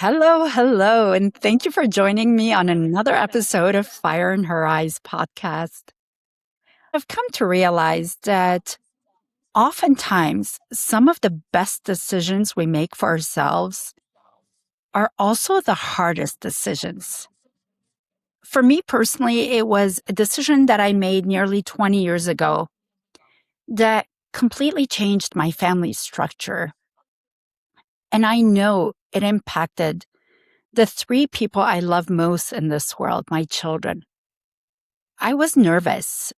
Hello, hello, and thank you for joining me on another episode of Fire in Her Eyes podcast. I've come to realize that oftentimes some of the best decisions we make for ourselves are also the hardest decisions. For me personally, it was a decision that I made nearly 20 years ago that completely changed my family structure. And I know it impacted the three people I love most in this world, my children. I was nervous.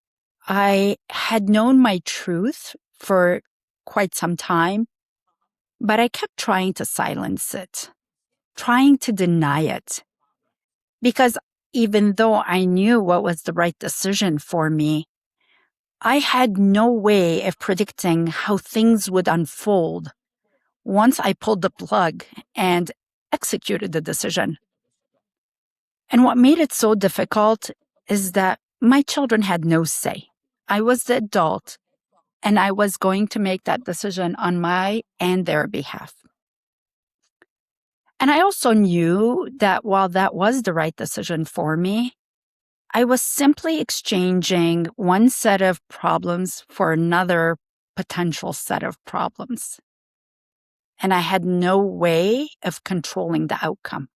I had known my truth for quite some time, but I kept trying to silence it, trying to deny it. Because even though I knew what was the right decision for me, I had no way of predicting how things would unfold once I pulled the plug and executed the decision. And what made it so difficult is that my children had no say. I was the adult, and I was going to make that decision on my and their behalf. And I also knew that while that was the right decision for me, I was simply exchanging one set of problems for another potential set of problems. And I had no way of controlling the outcome.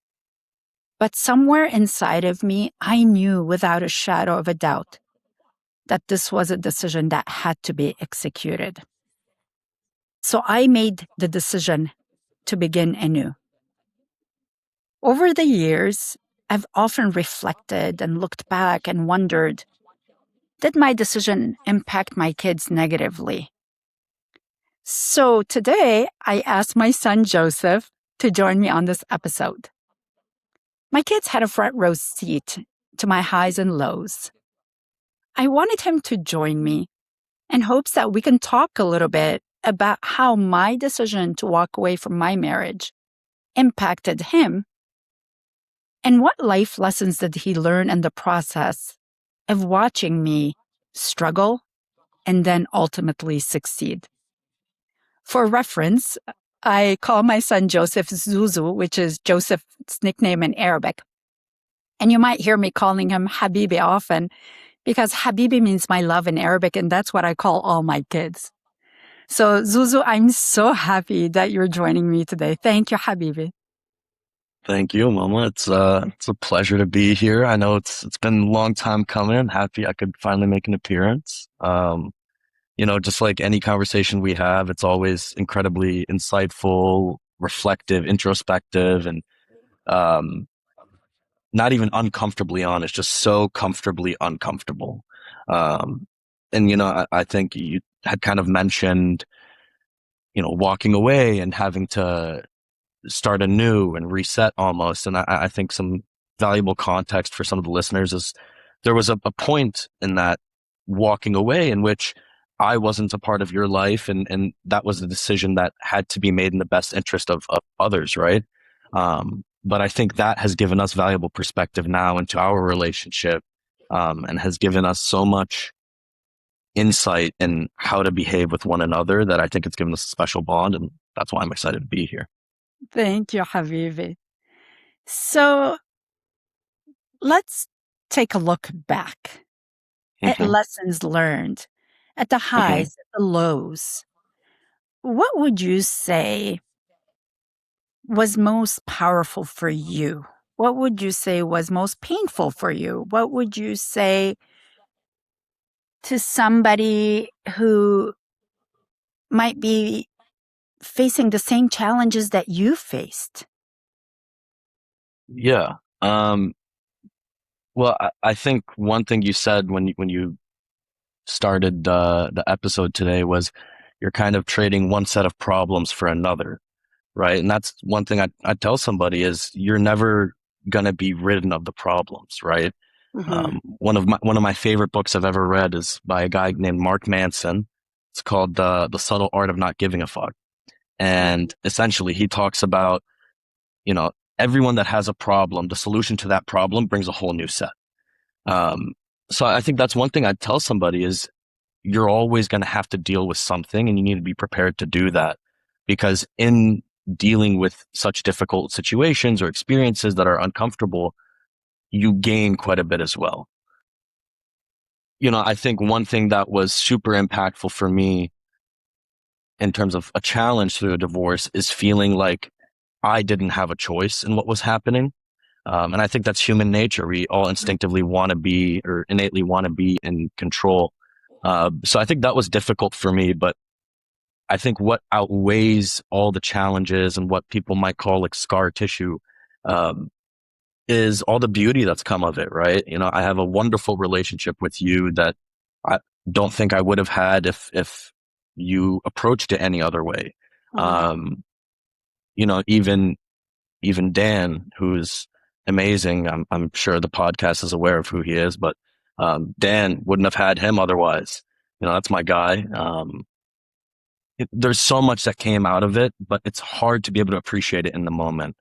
But somewhere inside of me, I knew without a shadow of a doubt that this was a decision that had to be executed. So I made the decision to begin anew. Over the years, I've often reflected and looked back and wondered, did my decision impact my kids negatively? So today, I asked my son Joseph to join me on this episode. My kids had a front row seat to my highs and lows. I wanted him to join me in hopes that we can talk a little bit about how my decision to walk away from my marriage impacted him and what life lessons did he learn in the process of watching me struggle and then ultimately succeed. For reference, I call my son Joseph Zuzu, which is Joseph's nickname in Arabic. And you might hear me calling him Habibi often, because Habibi means my love in Arabic, and that's what I call all my kids. So, Zuzu, I'm so happy that you're joining me today. Thank you, Habibi. Thank you, Mama. It's a pleasure to be here. I know it's been a long time coming. Happy I could finally make an appearance. Just like any conversation we have, it's always incredibly insightful, reflective, introspective, and not even uncomfortably honest, just so comfortably uncomfortable. I think you had kind of mentioned, walking away and having to start anew and reset almost. And I think some valuable context for some of the listeners is there was a point in that walking away in which I wasn't a part of your life, and that was a decision that had to be made in the best interest of others, right? But I think that has given us valuable perspective now into our relationship, and has given us so much insight in how to behave with one another that I think it's given us a special bond, and that's why I'm excited to be here. Thank you, Habibi. So let's take a look back at lessons learned, at the highs, at the lows. What would you say was most powerful for you? What would you say was most painful for you? What would you say to somebody who might be facing the same challenges that you faced? Yeah. Well, I think one thing you said when you started the episode today was you're kind of trading one set of problems for another, right? And that's one thing I tell somebody is you're never gonna be rid of the problems, right? One of my favorite books I've ever read is by a guy named Mark Manson. It's called The Subtle Art of Not Giving a Fuck. And essentially he talks about, everyone that has a problem, the solution to that problem brings a whole new set. So I think that's one thing I'd tell somebody is you're always going to have to deal with something, and you need to be prepared to do that, because in dealing with such difficult situations or experiences that are uncomfortable, you gain quite a bit as well. I think one thing that was super impactful for me in terms of a challenge through a divorce is feeling like I didn't have a choice in what was happening. And I think that's human nature. We all instinctively want to be or innately want to be in control. So I think that was difficult for me, but I think what outweighs all the challenges and what people might call like scar tissue, um, is all the beauty that's come of it, right? I have a wonderful relationship with you that I don't think I would have had if you approached it any other way. Right. Um, even Dan, who's amazing. I'm sure the podcast is aware of who he is, but Dan wouldn't have had him otherwise. That's my guy. There's so much that came out of it, but it's hard to be able to appreciate it in the moment.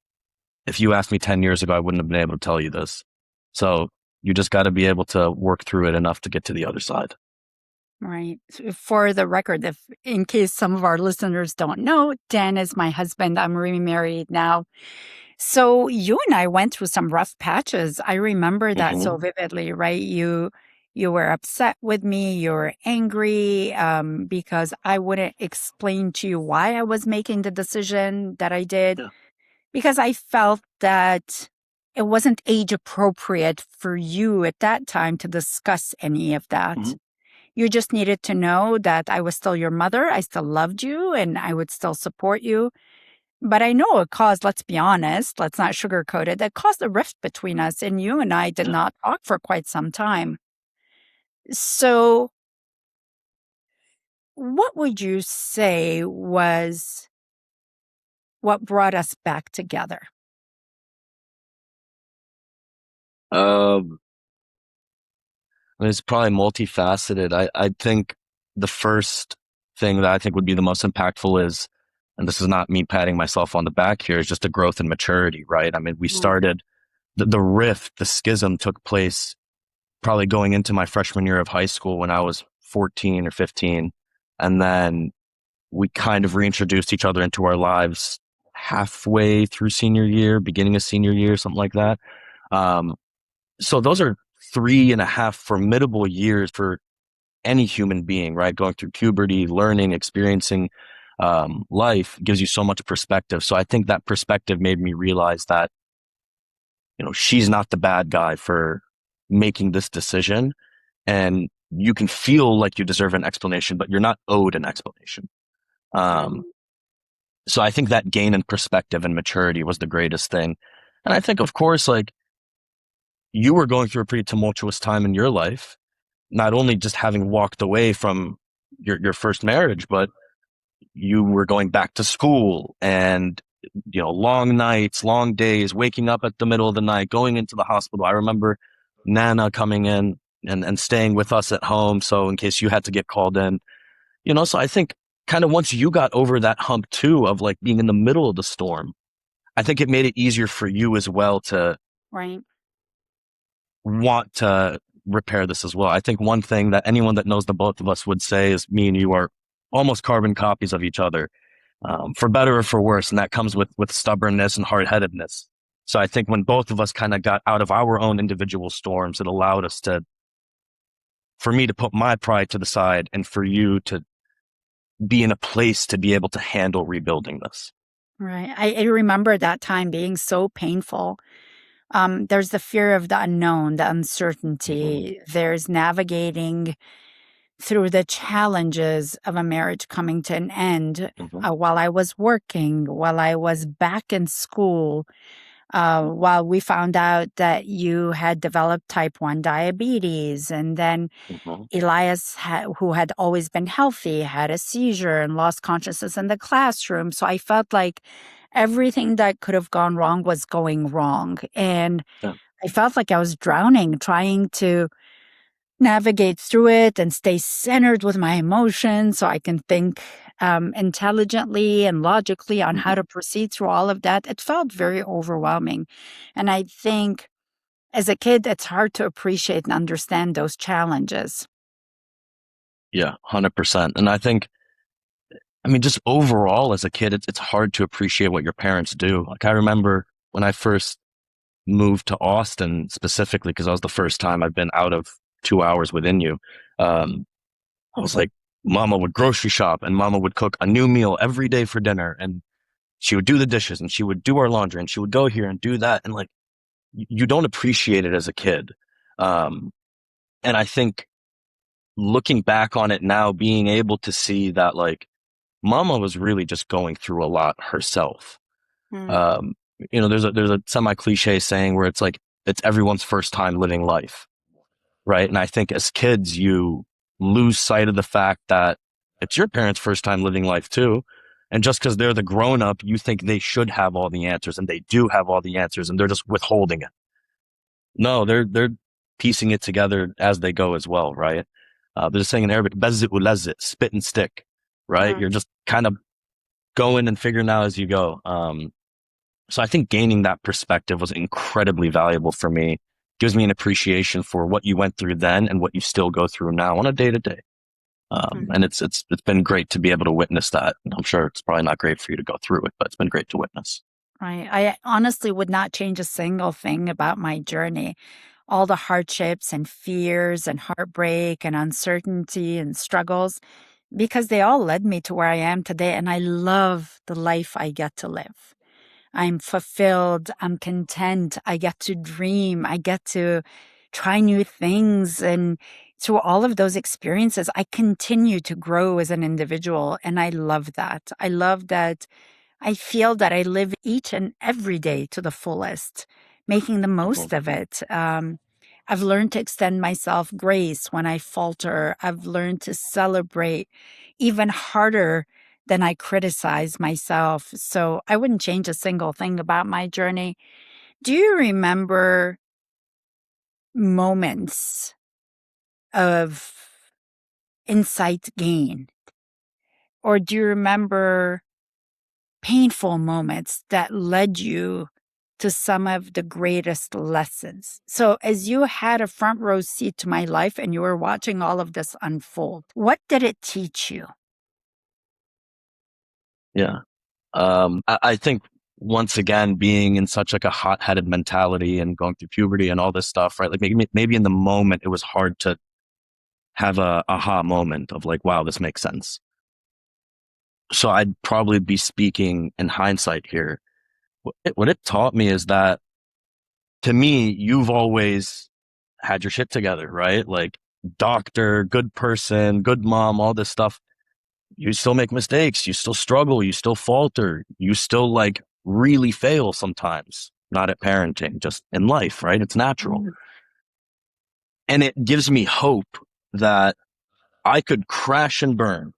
If you asked me 10 years ago, I wouldn't have been able to tell you this. So you just got to be able to work through it enough to get to the other side. Right. For the record, if in case some of our listeners don't know, Dan is my husband. I'm remarried now. So you and I went through some rough patches. I remember that so Hmm. vividly, right? You were upset with me. You were angry because I wouldn't explain to you why I was making the decision that I did, Yeah. because I felt that it wasn't age appropriate for you at that time to discuss any of that. Hmm. You just needed to know that I was still your mother. I still loved you and I would still support you. But I know it caused, let's be honest, let's not sugarcoat it, that caused a rift between us. And you and I did Yeah. not talk for quite some time. So, what would you say was what brought us back together? Um, it's probably multifaceted. I think the first thing that I think would be the most impactful is, and this is not me patting myself on the back here, is just the growth and maturity, right? I mean, we Mm. started the rift, the schism took place probably going into my freshman year of high school when I was 14 or 15. And then we kind of reintroduced each other into our lives halfway through senior year, beginning of senior year, something like that. Um, so those are 3.5 formidable years for any human being, right? Going through puberty, learning, experiencing life gives you so much perspective. So I think that perspective made me realize that, she's not the bad guy for making this decision. And you can feel like you deserve an explanation, but you're not owed an explanation. Right. Um, so I think that gain in perspective and maturity was the greatest thing. And I think, of course, like you were going through a pretty tumultuous time in your life, not only just having walked away from your first marriage, but you were going back to school and, long nights, long days, waking up at the middle of the night, going into the hospital. I remember Nana coming in and staying with us at home. So in case you had to get called in, so I think kind of once you got over that hump too of like being in the middle of the storm, I think it made it easier for you as well to Right. want to repair this as well. I think one thing that anyone that knows the both of us would say is me and you are almost carbon copies of each other, for better or for worse. And that comes with stubbornness and hard headedness. So I think when both of us kind of got out of our own individual storms, it allowed us for me to put my pride to the side and for you to be in a place to be able to handle rebuilding this. Right. I remember that time being so painful. There's the fear of the unknown, the Hmm. uncertainty. There's navigating through the challenges of a marriage coming to an end, Hmm. while I was working, while I was back in school, while we found out that you had developed type 1 diabetes. And then Hmm. Elias, who had always been healthy, had a seizure and lost consciousness in the classroom. So I felt like everything that could have gone wrong was going wrong. And Yeah. I felt like I was drowning, trying to navigate through it and stay centered with my emotions so I can think intelligently and logically on how Hmm. to proceed through all of that. It felt very overwhelming. And I think as a kid, it's hard to appreciate and understand those challenges. Yeah, 100%. And I think I mean, just overall as a kid, it's hard to appreciate what your parents do. Like I remember when I first moved to Austin specifically, because that was the first time I've been out of 2 hours within you. Um, I was like, Mama would grocery shop and Mama would cook a new meal every day for dinner, and she would do the dishes and she would do our laundry and she would go here and do that. And like, you don't appreciate it as a kid. Um, and I think looking back on it now, being able to see that like Mama was really just going through a lot herself. Mm, Um, there's a semi cliche saying where it's like it's everyone's first time living life, right? And I think as kids, you lose sight of the fact that it's your parents' first time living life too. And just because they're the grown up, you think they should have all the answers, and they do have all the answers, and they're just withholding it. No, they're piecing it together as they go as well, right? They're just saying in Arabic, "Bezzit ulazit," spit and stick, right? mm, You're just kind of going and figuring out as you go. So I think gaining that perspective was incredibly valuable for me. Gives me an appreciation for what you went through then and what you still go through now on a day to day. mm. And it's been great to be able to witness that. I'm sure it's probably not great for you to go through it, but it's been great to witness. Right. I honestly would not change a single thing about my journey. All the hardships and fears and heartbreak and uncertainty and struggles, because they all led me to where I am today. And I love the life I get to live. I'm fulfilled. I'm content. I get to dream. I get to try new things. And through all of those experiences, I continue to grow as an individual. And I love that. I love that I feel that I live each and every day to the fullest, making the Mhm. most of it. I've learned to extend myself grace when I falter. I've learned to celebrate even harder than I criticize myself. So I wouldn't change a single thing about my journey. Do you remember moments of insight gain? Or do you remember painful moments that led you to some of the greatest lessons? So, as you had a front row seat to my life and you were watching all of this unfold, what did it teach you? Yeah. I think once again, being in such like a hot-headed mentality and going through puberty and all this stuff, right? Like maybe in the moment it was hard to have a aha moment of like, wow, this makes sense. So I'd probably be speaking in hindsight here. What it taught me is that to me, you've always had your shit together, right? Like doctor, good person, good mom, all this stuff. You still make mistakes. You still struggle. You still falter. You still like really fail sometimes, not at parenting, just in life, right? It's natural. Mm, And it gives me hope that I could crash and burn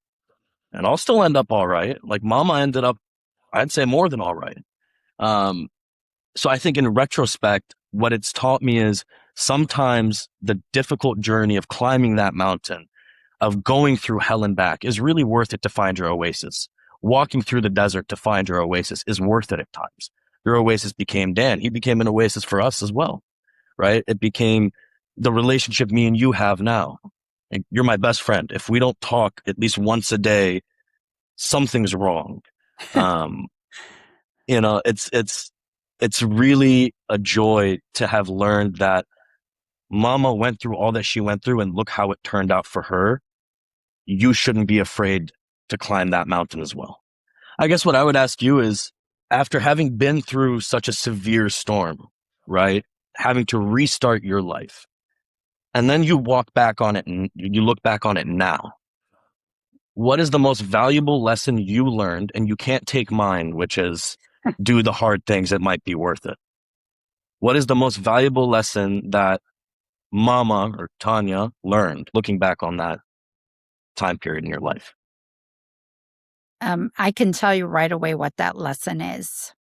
and I'll still end up all right. Like mama ended up, I'd say more than all right. Um, so I think in retrospect, what it's taught me is sometimes the difficult journey of climbing that mountain, of going through hell and back is really worth it to find your oasis. Walking through the desert to find your oasis is worth it at times. Your oasis became Dan. He became an oasis for us as well, right? It became the relationship me and you have now. Like, you're my best friend. If we don't talk at least once a day, something's wrong. Um, it's really a joy to have learned that mama went through all that she went through and look how it turned out for her. You shouldn't be afraid to climb that mountain as well. I guess what I would ask you is after having been through such a severe storm, right? Having to restart your life, and then you walk back on it and you look back on it now. What is the most valuable lesson you learned? And you can't take mine, which is do the hard things. It might be worth it. What is the most valuable lesson that Mama or Tanya learned looking back on that time period in your life? I can tell you right away what that lesson is.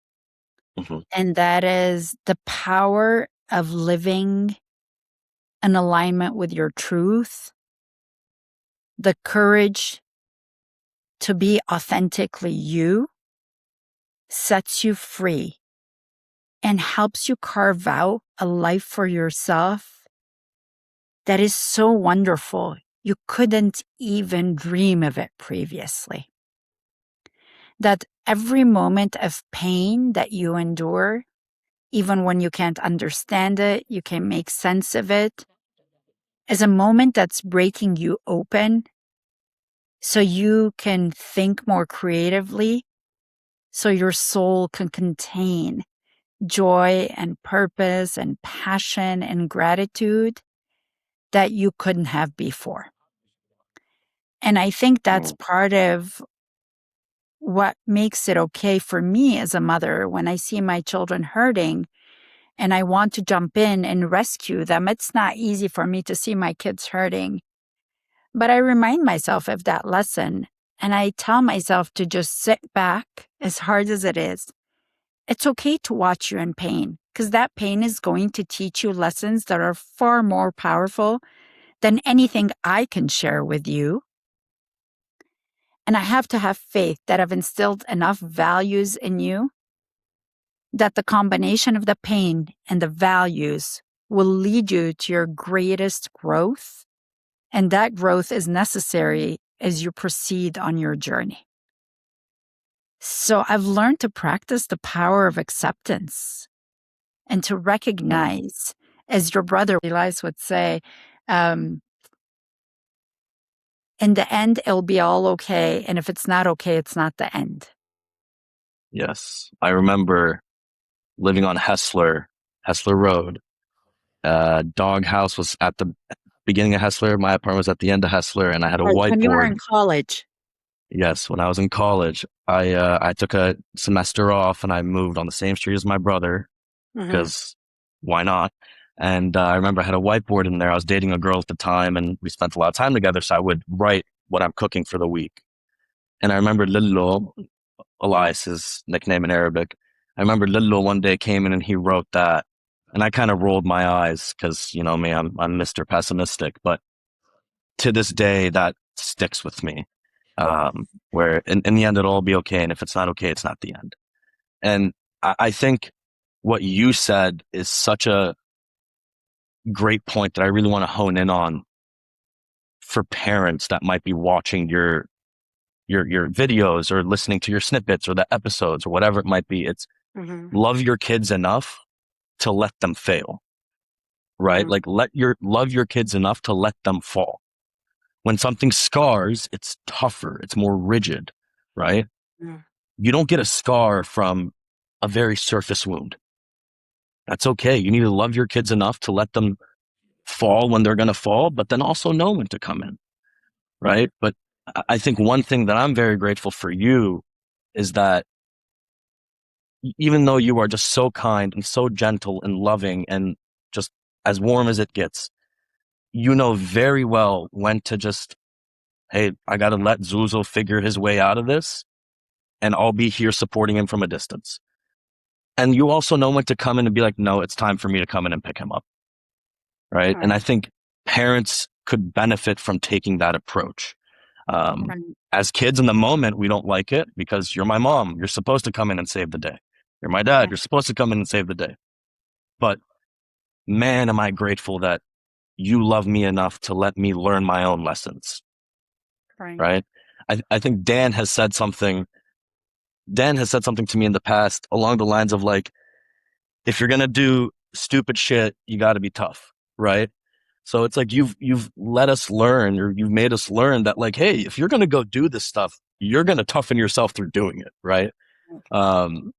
Hmm. And that is the power of living in alignment with your truth, the courage to be authentically you sets you free and helps you carve out a life for yourself that is so wonderful. You couldn't even dream of it previously. that every moment of pain that you endure, even when you can't understand it, you can't make sense of it, is a moment that's breaking you open so you can think more creatively, so your soul can contain joy and purpose and passion and gratitude that you couldn't have before. And I think that's Mm. part of what makes it okay for me as a mother when I see my children hurting and I want to jump in and rescue them. It's not easy for me to see my kids hurting, but I remind myself of that lesson and I tell myself to just sit back as hard as it is. It's okay to watch you in pain because that pain is going to teach you lessons that are far more powerful than anything I can share with you. And I have to have faith that I've instilled enough values in you that the combination of the pain and the values will lead you to your greatest growth. And that growth is necessary as you proceed on your journey. So I've learned to practice the power of acceptance and to Mm. recognize, as your brother Elias would say, um, in the end, it'll be all okay. And if it's not okay, it's not the end. Yes. I remember living on Hessler Road. Dog house was at the beginning of Hessler. My apartment was at the end of Hessler, and I had a Right. When you were whiteboard. in college. Yes, when I was in college, I took a semester off and I moved on the same street as my brother Hmm. because why not? And I remember I had a whiteboard in there. I was dating a girl at the time, and we spent a lot of time together. So I would write what I'm cooking for the week. And I remember Lillo, Elias's nickname in Arabic. I remember Lillo one day came in and he wrote that, and I kind of rolled my eyes because you know me, I'm Mr. Pessimistic. But to this day, that sticks with me. Where in the end it'll all be okay, and if it's not okay, it's not the end. And I think what you said is such a great point that I really want to hone in on for parents that might be watching your videos or listening to your snippets or the episodes or whatever it might be. It's Hmm. love your kids enough to let them fail, right? Hmm. Like love your kids enough to let them fall. When something scars, it's tougher, it's more rigid, right? Hmm. You don't get a scar from a very surface wound. That's okay. You need to love your kids enough to let them fall when they're going to fall, but then also know when to come in, right? But I think one thing that I'm very grateful for you is that even though you are just so kind and so gentle and loving and just as warm as it gets, you know very well when to just, hey, I got to let Zuzo figure his way out of this and I'll be here supporting him from a distance. And you also know when to come in and be like, no, it's time for me to come in and pick him up. Right. And I Right. think parents could benefit from taking that approach. Um, Right. as kids in the moment, we don't like it because you're my mom. You're supposed to come in and save the day. You're my dad. Right. You're supposed to come in and save the day. But man, am I grateful that you love me enough to let me learn my own lessons. Right. Right. I think Dan has said something to me in the past along the lines of like, if you're going to do stupid shit, you got to be tough. Right. So it's like you've let us learn or you've made us learn that like, hey, if you're going to go do this stuff, you're going to toughen yourself through doing it. Right. Um,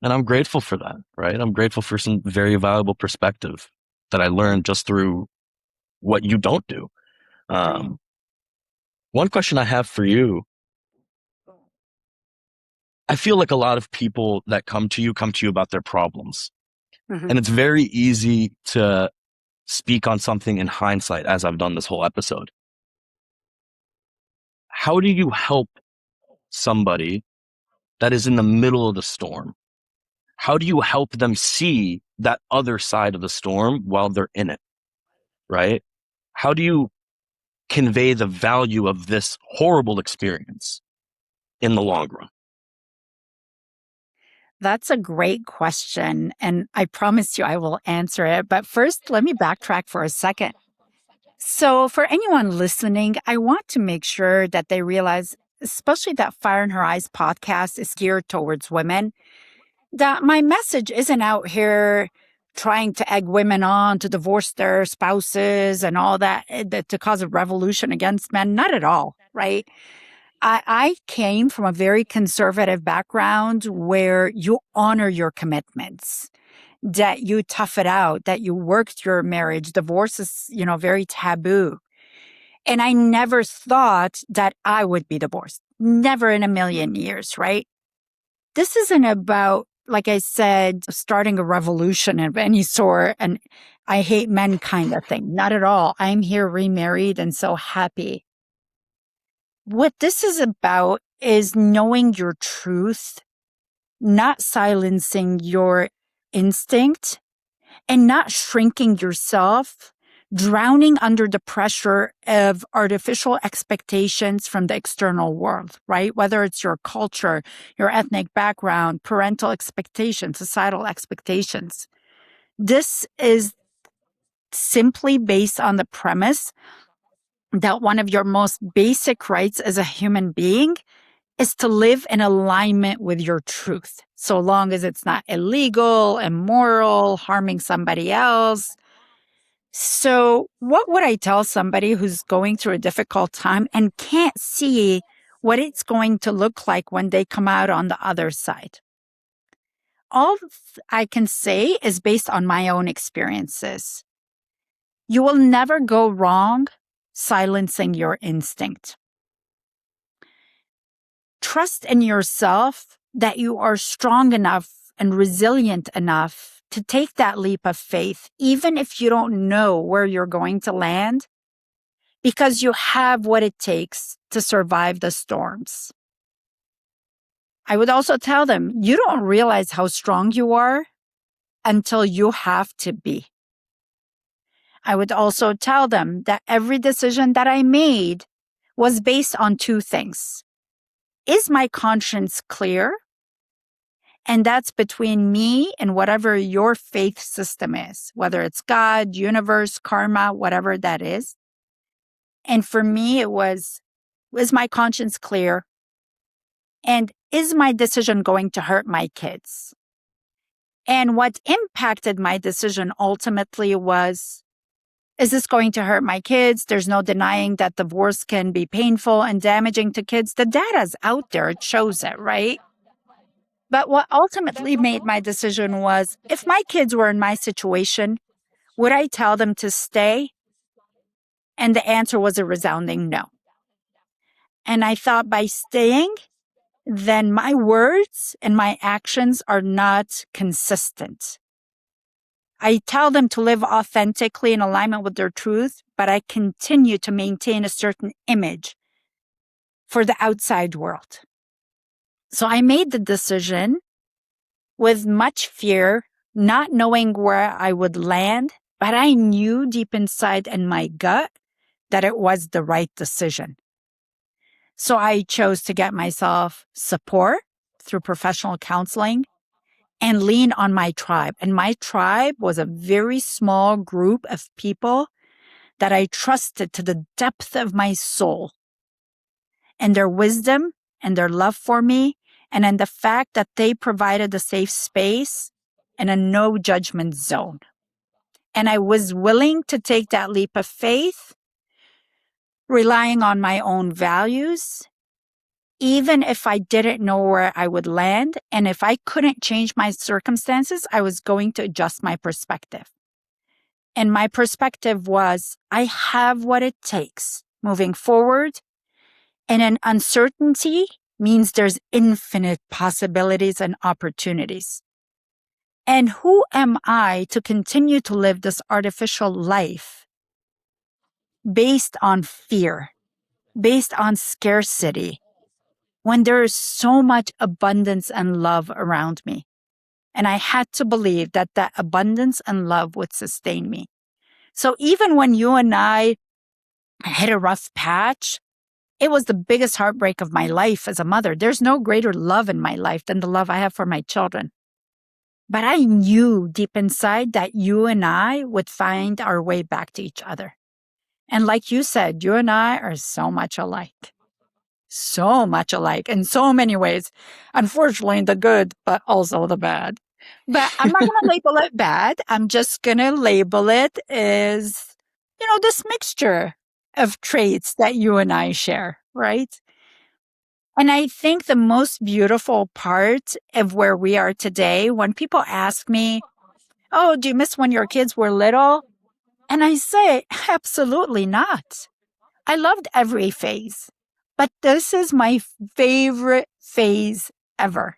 and I'm grateful for that. Right. I'm grateful for some very valuable perspective that I Right. learned just through what you don't do. Right. Um, one question I have for you, I feel like a lot of people that come to you about their problems. Hmm. And it's very easy to speak on something in hindsight, as I've done this whole episode. How do you help somebody that is in the middle of the storm? How do you help them see that other side of the storm while they're in it? Right? How do you convey the value of this horrible experience in the long run? That's a great question. And I promise you I will answer it. But first, let me backtrack for a second. So, for anyone listening, I want to make sure that they realize especially that Fire in Her Eyes podcast is geared towards women, that my message isn't out here trying to egg women on to divorce their spouses and all that, to cause a revolution against men. Not at all, right? I came from a very conservative background where you honor your commitments, that you tough it out, that you worked your marriage. Divorce is, very taboo. And I never thought that I would be divorced. Never in a million years, right? This isn't about, like I said, starting a revolution of any sort and I hate men kind of thing. Not at all. I'm here remarried and so happy. What this is about is knowing your truth, not silencing your instinct, and not shrinking yourself, drowning under the pressure of artificial expectations from the external world, right? Whether it's your culture, your ethnic background, parental expectations, societal expectations. This is simply based on the premise that one of your most basic rights as a human being is to live in alignment with your truth, so long as it's not illegal, immoral, harming somebody else. So, what would I tell somebody who's going through a difficult time and can't see what it's going to look like when they come out on the other side? All I can say is based on my own experiences. You will never go wrong silencing your instinct. Trust in yourself that you are strong enough and resilient enough to take that leap of faith, even if you don't know where you're going to land, because you have what it takes to survive the storms. I would also tell them, you don't realize how strong you are until you have to be. I would also tell them that every decision that I made was based on two things. Is my conscience clear? And that's between me and whatever your faith system is, whether it's God, universe, karma, whatever that is. And for me, it was my conscience clear? And is my decision going to hurt my kids? And what impacted my decision ultimately was, is this going to hurt my kids? There's no denying that divorce can be painful and damaging to kids. The data's out there. It shows it, right? But what ultimately made my decision was, if my kids were in my situation, would I tell them to stay? And the answer was a resounding no. And I thought, by staying, then my words and my actions are not consistent. I tell them to live authentically in alignment with their truth, but I continue to maintain a certain image for the outside world. So I made the decision with much fear, not knowing where I would land, but I knew deep inside in my gut that it was the right decision. So I chose to get myself support through professional counseling and lean on my tribe. And my tribe was a very small group of people that I trusted to the depth of my soul, and their wisdom and their love for me, and in the fact that they provided a safe space and a no judgment zone. And I was willing to take that leap of faith, relying on my own values, even if I didn't know where I would land. And if I couldn't change my circumstances, I was going to adjust my perspective. And my perspective was, I have what it takes moving forward. And an uncertainty means there's infinite possibilities and opportunities. And who am I to continue to live this artificial life based on fear, based on scarcity, when there is so much abundance and love around me? And I had to believe that that abundance and love would sustain me. So even when you and I hit a rough patch, it was the biggest heartbreak of my life as a mother. There's no greater love in my life than the love I have for my children. But I knew deep inside that you and I would find our way back to each other. And like you said, you and I are so much alike. so much alike in so many ways. Unfortunately, the good, but also the bad. But I'm not going to label it bad. I'm just going to label it as, this mixture of traits that you and I share, right? And I think the most beautiful part of where we are today, when people ask me, "Oh, do you miss when your kids were little?" And I say, absolutely not. I loved every phase, but this is my favorite phase ever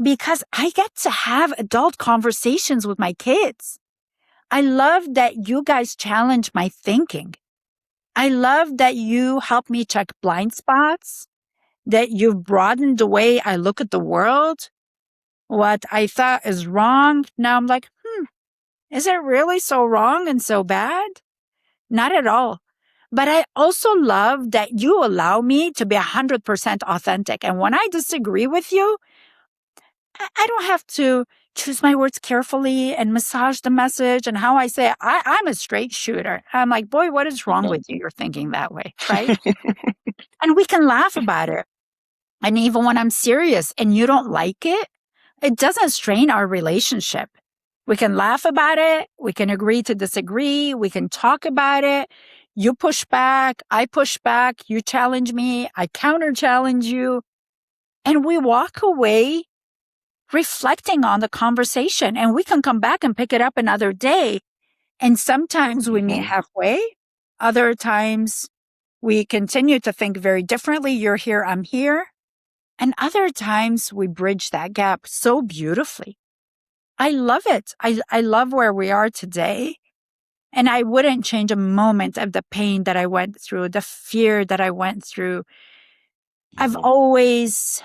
because I get to have adult conversations with my kids. I love that you guys challenge my thinking. I love that you help me check blind spots, that you've broadened the way I look at the world. What I thought is wrong, now I'm like, is it really so wrong and so bad? Not at all. But I also love that you allow me to be 100% authentic. And when I disagree with you, I don't have to choose my words carefully and massage the message and how I say it. I'm a straight shooter. I'm like, boy, what is wrong with you? You're thinking that way, right? And we can laugh about it. And even when I'm serious and you don't like it, it doesn't strain our relationship. We can laugh about it. We can agree to disagree. We can talk about it. You push back. I push back. You challenge me. I counter challenge you. And we walk away reflecting on the conversation, and we can come back and pick it up another day. And sometimes we meet halfway. Other times we continue to think very differently. You're here, I'm here. And other times we bridge that gap so beautifully. I love it. I love where we are today. And I wouldn't change a moment of the pain that I went through, the fear that I went through. I've always,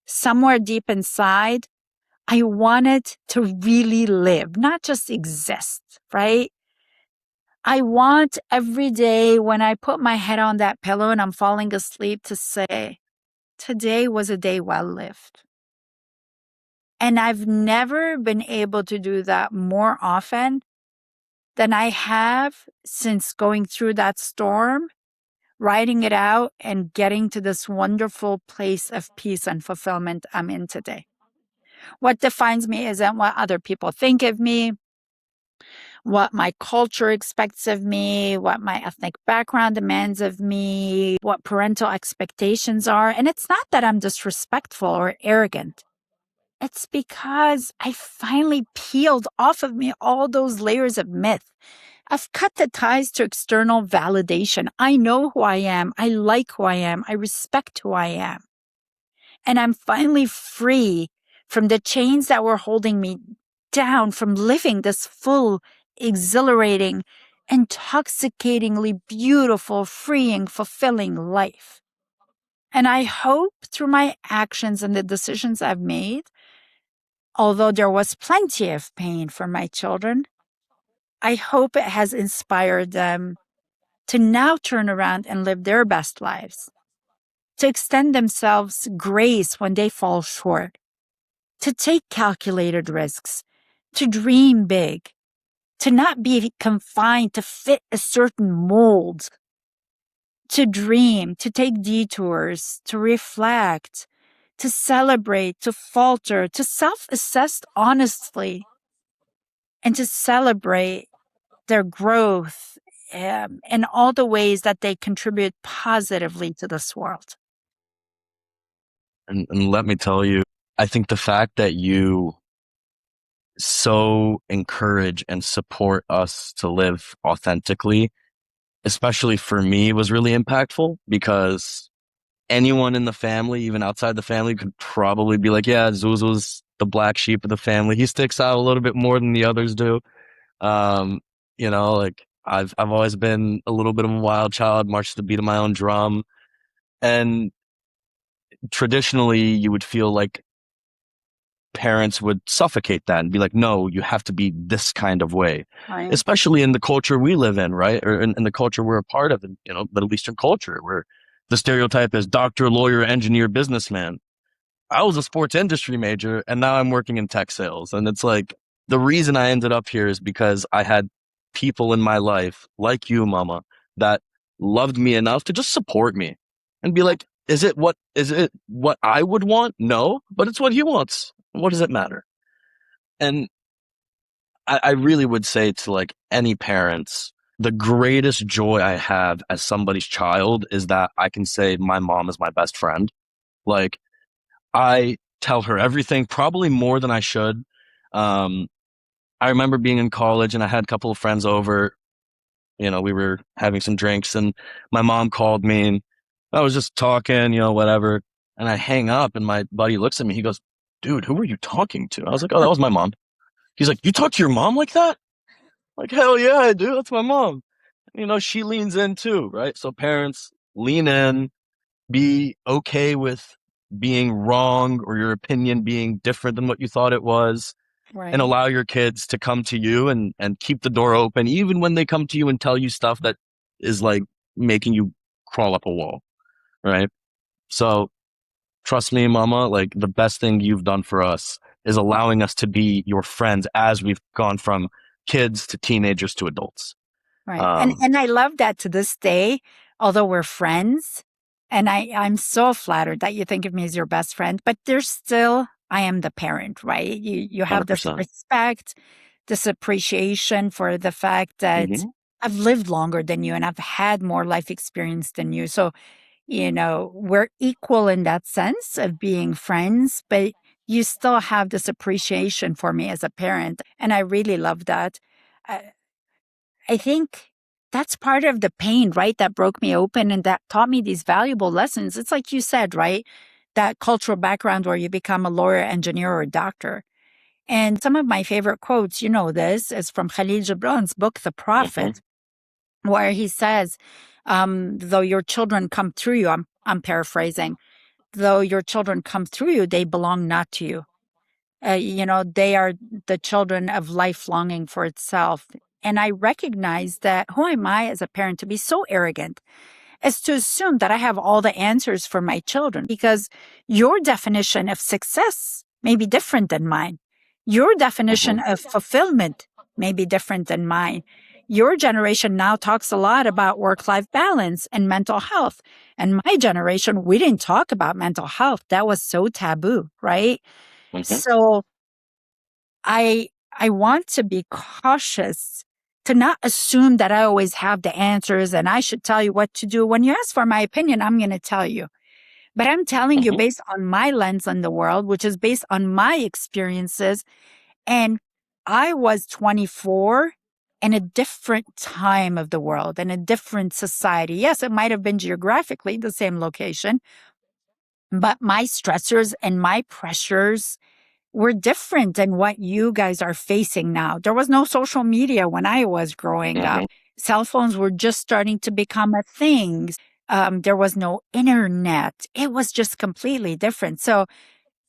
somewhere deep inside, I wanted to really live, not just exist, right? I want every day when I put my head on that pillow and I'm falling asleep to say, today was a day well lived. And I've never been able to do that more often than I have since going through that storm, writing it out, and getting to this wonderful place of peace and fulfillment I'm in today. What defines me isn't what other people think of me, what my culture expects of me, what my ethnic background demands of me, what parental expectations are. And it's not that I'm disrespectful or arrogant. It's because I finally peeled off of me all those layers of myth. I've cut the ties to external validation. I know who I am. I like who I am. I respect who I am. And I'm finally free from the chains that were holding me down from living this full, exhilarating, intoxicatingly beautiful, freeing, fulfilling life. And I hope through my actions and the decisions I've made, although there was plenty of pain for my children, I hope it has inspired them to now turn around and live their best lives, to extend themselves grace when they fall short, to take calculated risks, to dream big, to not be confined to fit a certain mold, to dream, to take detours, to reflect, to celebrate, to falter, to self-assess honestly, and to celebrate their growth in all the ways that they contribute positively to this world. And let me tell you, I think the fact that you so encourage and support us to live authentically, especially for me, was really impactful because anyone in the family, even outside the family, could probably be like, yeah, Zuzu's the black sheep of the family. He sticks out a little bit more than the others do. Um, like I've always been a little bit of a wild child, marched to the beat of my own drum. And traditionally you would feel like parents would suffocate that and be like, no, you have to be this kind of way, Right. especially in the culture we live in, right? Or in the culture we're a part of, Middle Eastern culture, where the stereotype is doctor, lawyer, engineer, businessman. I was a sports industry major and now I'm working in tech sales. And it's like, the reason I ended up here is because I had people in my life like you, mama, that loved me enough to just support me and be like, is it what I would want? No, but it's what he wants. What does it matter? And I really would say to like any parents, the greatest joy I have as somebody's child is that I can say my mom is my best friend. Like I tell her everything, probably more than I should. Um, I remember being in college and I had a couple of friends over. We were having some drinks and my mom called me and I was just talking, whatever. And I hang up and my buddy looks at me. He goes, "Dude, who were you talking to?" I was like, "Oh, that was my mom." He's like, "You talk to your mom like that?" Like, hell yeah, I do. That's my mom. She leans in too, right? So parents lean in, be okay with being wrong or your opinion being different than what you thought it was, and Right. allow your kids to come to you and keep the door open, even when they come to you and tell you stuff that is like making you crawl up a wall, right? So trust me, mama, like the best thing you've done for us is allowing us to be your friends as we've gone from kids to teenagers to adults. Right. And Um, and I love that to this day, although we're friends, and I'm so flattered that you think of me as your best friend, but there's still I am the parent, right? You have this 100%. respect, this appreciation for the fact that Hmm. I've lived longer than you and I've had more life experience than you. So, we're equal in that sense of being friends, but you still have this appreciation for me as a parent. And I really love that. Uh, I think that's part of the pain, right? That broke me open and that taught me these valuable lessons. It's like you said, right? That cultural background where you become a lawyer, engineer, or a doctor. And some of my favorite quotes, this, is from Khalil Gibran's book, The Hmm. Prophet, where he says, though your children come through you, I'm paraphrasing, though your children come through you, they belong not to you. They are the children of life longing for itself. And I recognize that who am I as a parent to be so arrogant as to assume that I have all the answers for my children because your definition of success may be different than mine. Your definition Hmm. of fulfillment may be different than mine. Your generation now talks a lot about work life balance and mental health. And my generation, we didn't talk about mental health. That was so taboo, right? Hmm. So I want to be cautious to not assume that I always have the answers and I should tell you what to do. When you ask for my opinion, I'm going to tell you. But I'm telling you Hmm. based on my lens on the world, which is based on my experiences. And I was 24 in a different time of the world and a different society. Yes, it might have been geographically the same location, but my stressors and my pressures were different than what you guys are facing now. There was no social media when I was growing up. Hmm. Cell phones were just starting to become a thing. There was no internet. It was just completely different. So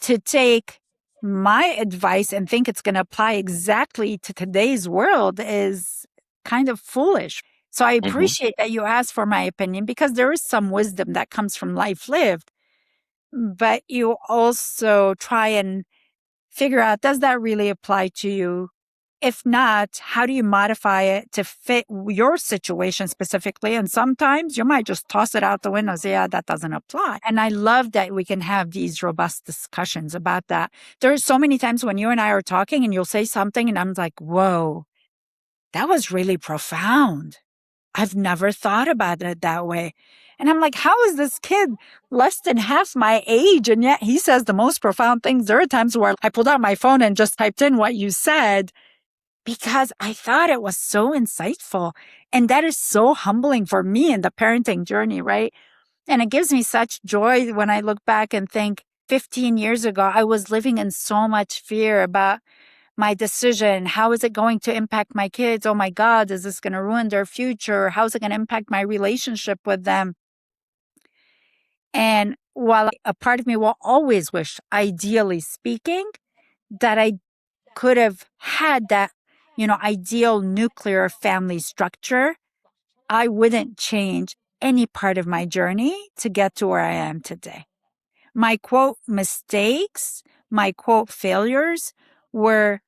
to take my advice and think it's going to apply exactly to today's world is kind of foolish. So I Hmm. appreciate that you asked for my opinion because there is some wisdom that comes from life lived, but you also try and figure out, does that really apply to you? If not, how do you modify it to fit your situation specifically? And sometimes you might just toss it out the window and say, yeah, that doesn't apply. And I love that we can have these robust discussions about that. There's so many times when you and I are talking and you'll say something and I'm like, whoa, that was really profound. I've never thought about it that way. And I'm like, how is this kid less than half my age? And yet he says the most profound things. There are times where I pulled out my phone and just typed in what you said because I thought it was so insightful. And that is so humbling for me in the parenting journey, right? And it gives me such joy when I look back and think 15 years ago, I was living in so much fear about my decision. How is it going to impact my kids? Oh my God, is this going to ruin their future? How is it going to impact my relationship with them? And while a part of me will always wish, ideally speaking, that I could have had that, ideal nuclear family structure, I wouldn't change any part of my journey to get to where I am today. My quote mistakes, my quote failures were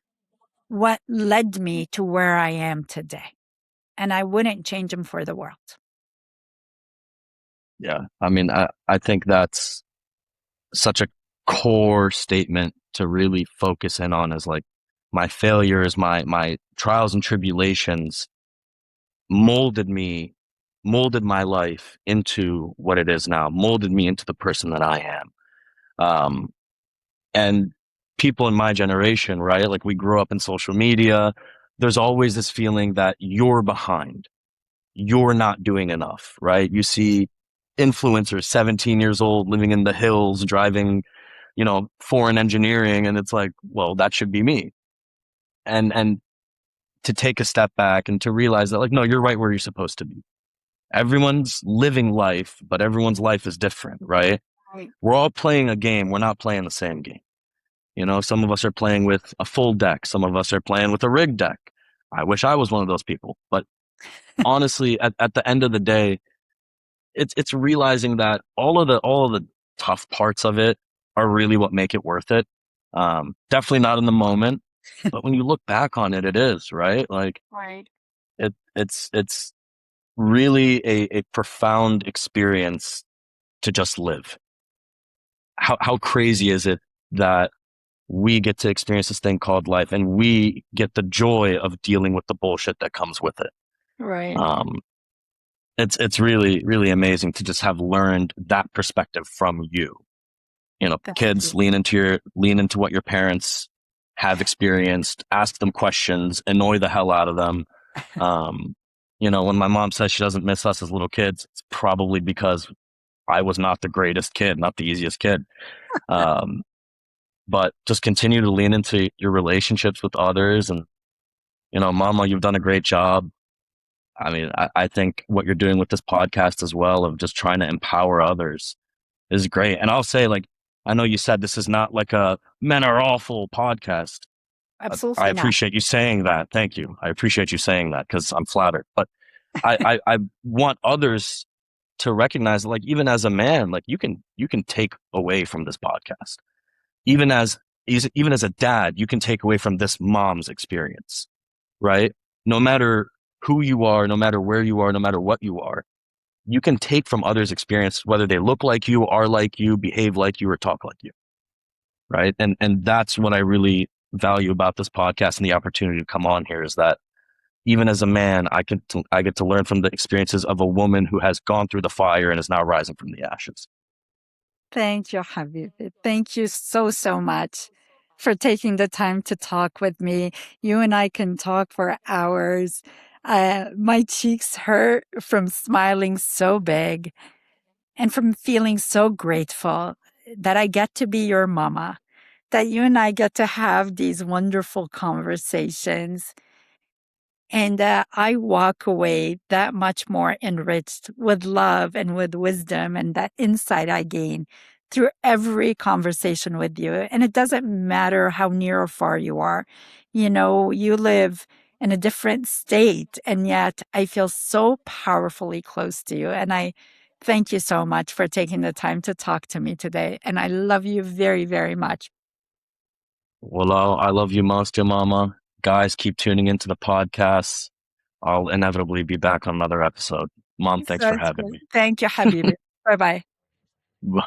what led me to where I am today. And I wouldn't change them for the world. Yeah. I mean, I think that's such a core statement to really focus in on, is like my failures, my trials and tribulations molded me, molded my life into what it is now, molded me into the person that I am. Um, and people in my generation, right? Like we grew up in social media. There's always this feeling that you're behind, you're not doing enough, right? You see influencers 17 years old living in the hills, driving, foreign engineering. And it's like, well, that should be me. And to take a step back and to realize that, like, no, you're right where you're supposed to be. Everyone's living life, but everyone's life is different, right? Right. We're all playing a game. We're not playing the same game. Some of us are playing with a full deck. Some of us are playing with a rig deck. I wish I was one of those people. But honestly, at the end of the day, it's realizing that all of the tough parts of it are really what make it worth it. Definitely not in the moment, but when you look back on it, it is, right. Like Right. it's really a profound experience to just live. How crazy is it that we get to experience this thing called life, and we get the joy of dealing with the bullshit that comes with it. Right. Um, it's really, really amazing to just have learned that perspective from you. Thank Kids, you. lean into what your parents have experienced, ask them questions, annoy the hell out of them. Um, when my mom says she doesn't miss us as little kids, it's probably because I was not the greatest kid, not the easiest kid. Um, but just continue to lean into your relationships with others. And, Mama, you've done a great job. I mean, I think what you're doing with this podcast as well, of just trying to empower others, is great. And I'll say, like, I know you said this is not like a men are awful podcast. I Absolutely not. appreciate you saying that. Thank you. I appreciate you saying that because I'm flattered. But I want others to recognize, like, even as a man, like you can take away from this podcast. Even as even as a dad, you can take away from this mom's experience, right? No matter who you are, no matter where you are, no matter what you are, you can take from others' experience, whether they look like you, are like you, behave like you, or talk like you, right? And that's what I really value about this podcast and the opportunity to come on here, is that even as a man, I get to learn from the experiences of a woman who has gone through the fire and is now rising from the ashes. Thank you, Habibi. Thank you so, so much for taking the time to talk with me. You and I can talk for hours. My cheeks hurt from smiling so big and from feeling so grateful that I get to be your mama, that you and I get to have these wonderful conversations. And I walk away that much more enriched with love and with wisdom and that insight I gain through every conversation with you. And it doesn't matter how near or far you are. You live in a different state, and yet I feel so powerfully close to you. And I thank you so much for taking the time to talk to me today. And I love you very, very much. Well, I love you most, your mama. Guys, keep tuning into the podcast. I'll inevitably be back on another episode. Mom, thanks for Sounds having good. me. Thank you, Habibi. Bye bye. Bye.